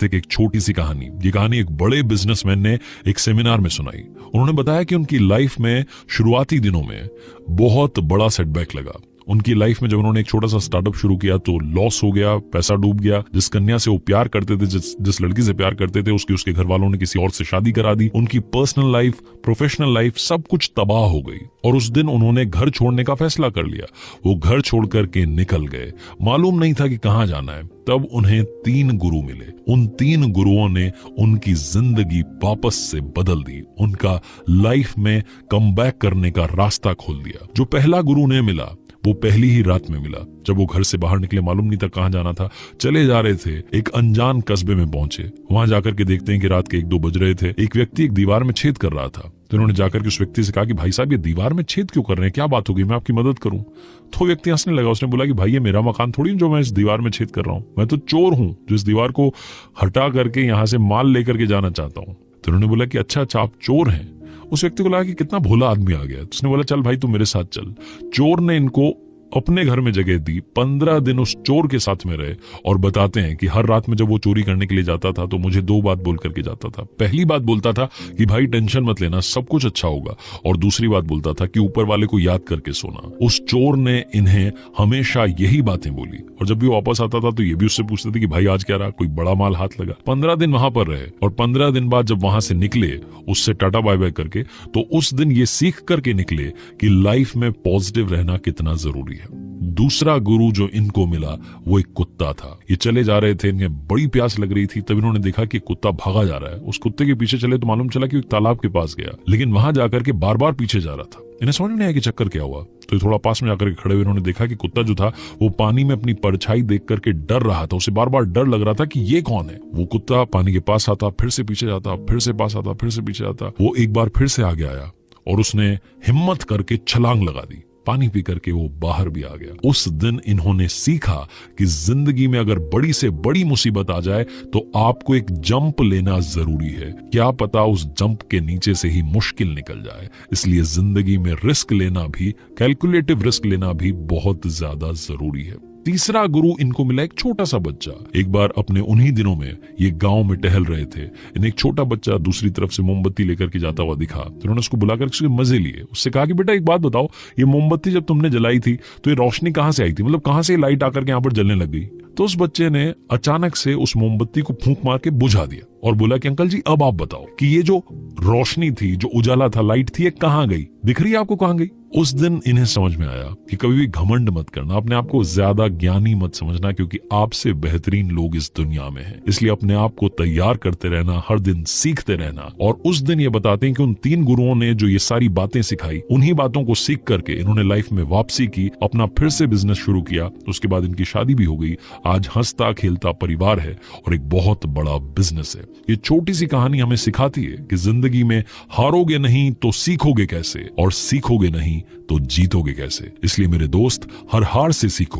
कार्तिक एक छोटी सी कहानी, ये कहानी एक बड़े बिजनेसमैन ने एक सेमिनार में सुनाई। उन्होंने बताया कि उनकी लाइफ में शुरुआती दिनों में बहुत बड़ा सेटबैक लगा। उनकी लाइफ में जब उन्होंने एक छोटा सा स्टार्टअप शुरू किया तो लॉस हो गया, पैसा डूब गया। जिस कन्या से वो प्यार करते थे, जिस लड़की से प्यार करते थे, उसके घर वालों ने किसी और से शादी करा दी। उनकी पर्सनल लाइफ, प्रोफेशनल लाइफ सब कुछ तबाह हो गई। और उस दिन उन्होंने घर छोड़ने का फैसला कर लिया। वो घर छोड़ करके निकल गए। मालूम नहीं था कि कहाँ जाना है। तब उन्हें 3 गुरु मिले। उन 3 गुरुओं ने उनकी जिंदगी वापस से बदल दी, उनका लाइफ में कमबैक करने का रास्ता खोल दिया। जो पहला गुरु ने मिला वो पहली ही रात में मिला। जब वो घर से बाहर निकले, मालूम नहीं था कहां जाना था, चले जा रहे थे, एक अनजान कस्बे में पहुंचे। वहां जाकर के देखते हैं कि रात के 1-2 बज रहे थे। एक व्यक्ति एक दीवार में छेद कर रहा था। तो उन्होंने जाकर के उस व्यक्ति से कहा कि भाई साहब, ये दीवार में छेद क्यों कर रहे हैं, क्या बात होगी, मैं आपकी मदद करूं। तो व्यक्ति हंसने लगा। उसने बोला कि भाई ये मेरा मकान थोड़ी जो मैं इस दीवार में छेद कर रहा हूं, मैं तो चोर हूं जो इस दीवार को हटा करके यहां से माल लेकर के जाना चाहता हूं। तो उन्होंने बोला कि अच्छा आप चोर हैं। उस व्यक्ति को लगा कि कितना भोला आदमी आ गया। उसने बोला चल भाई तू मेरे साथ चल। चोर ने इनको अपने घर में जगह दी। 15 दिन उस चोर के साथ में रहे। और बताते हैं कि हर रात में जब वो चोरी करने के लिए जाता था तो मुझे 2 बात बोल करके जाता था। पहली बात बोलता था कि भाई टेंशन मत लेना, सब कुछ अच्छा होगा। और दूसरी बात बोलता था कि ऊपर वाले को याद करके सोना। उस चोर ने इन्हें हमेशा यही बातें बोली। और जब भी वापस आता था तो ये भी उससे पूछते थे कि भाई आज क्या रहा, कोई बड़ा माल हाथ लगा। 15 दिन वहां पर रहे। और 15 दिन बाद जब वहां से निकले उससे टाटा बाय बाय करके, तो उस दिन ये सीख करके निकले कि लाइफ में पॉजिटिव रहना कितना जरूरी है। दूसरा गुरु जो इनको मिला वो एक कुत्ता था। ये चले जा रहे थे, इन्हें बड़ी प्यास लग रही थी। तब इन्होंने देखा कि कुत्ता भागा जा रहा है। उस कुत्ते के पीछे चले तो मालूम चला कि एक तालाब के पास गया, लेकिन वहां जाकर के बार बार पीछे जा रहा था। इन्हें समझ में नहीं आया कि चक्कर क्या हुआ। तो थोड़ा पास में जाकर के खड़े हुए इन्होंने देखा कि कुत्ता जो था वो पानी में अपनी परछाई देख करके डर रहा था। उसे बार बार डर लग रहा था कि ये कौन है। वो कुत्ता पानी के पास आता, फिर से पीछे जाता, फिर से पास आता, फिर से पीछे जाता। वो एक बार फिर से आगे आया और उसने हिम्मत करके छलांग लगा दी। पानी पी करके वो बाहर भी आ गया। उस दिन इन्होंने सीखा कि जिंदगी में अगर बड़ी से बड़ी मुसीबत आ जाए तो आपको एक जंप लेना जरूरी है। क्या पता उस जंप के नीचे से ही मुश्किल निकल जाए। इसलिए जिंदगी में रिस्क लेना भी, कैलकुलेटिव रिस्क लेना भी बहुत ज्यादा जरूरी है। तीसरा गुरु इनको मिला एक छोटा सा बच्चा। एक बार अपने उन्हीं दिनों में ये गांव में टहल रहे थे। इन्हें एक छोटा बच्चा दूसरी तरफ से मोमबत्ती लेकर के जाता हुआ दिखा। तो उन्होंने उसको बुलाकर उसके मजे लिए। उससे कहा कि बेटा एक बात बताओ, ये मोमबत्ती जब तुमने जलाई थी तो ये रोशनी कहां से आई थी, मतलब कहां से लाइट आकर के यहाँ पर जलने लग गई। तो उस बच्चे ने अचानक से उस मोमबत्ती को फूंक मार के बुझा दिया और बोला कि अंकल जी अब आप बताओ कि ये जो रोशनी थी, जो उजाला था, लाइट थी, ये कहां गई, दिख रही है आपको कहां गई। उस दिन इन्हें समझ में आया कि कभी भी घमंड मत करना, अपने आप को ज्यादा ज्ञानी मत समझना, क्योंकि आपसे बेहतरीन लोग इस दुनिया में हैं। इसलिए अपने आप को तैयार करते रहना, हर दिन सीखते रहना। और उस दिन ये बताते हैं कि उन 3 गुरुओं ने जो ये सारी बातें सिखाई, उन्हीं बातों को सीख करके इन्होंने लाइफ में वापसी की, अपना फिर से बिजनेस शुरू किया। उसके बाद इनकी शादी भी हो गई। आज हंसता खेलता परिवार है और एक बहुत बड़ा बिजनेस है। ये छोटी सी कहानी हमें सिखाती है कि जिंदगी में हारोगे नहीं तो सीखोगे कैसे, और सीखोगे नहीं तो जीतोगे कैसे। इसलिए मेरे दोस्त, हर हार से सीखो।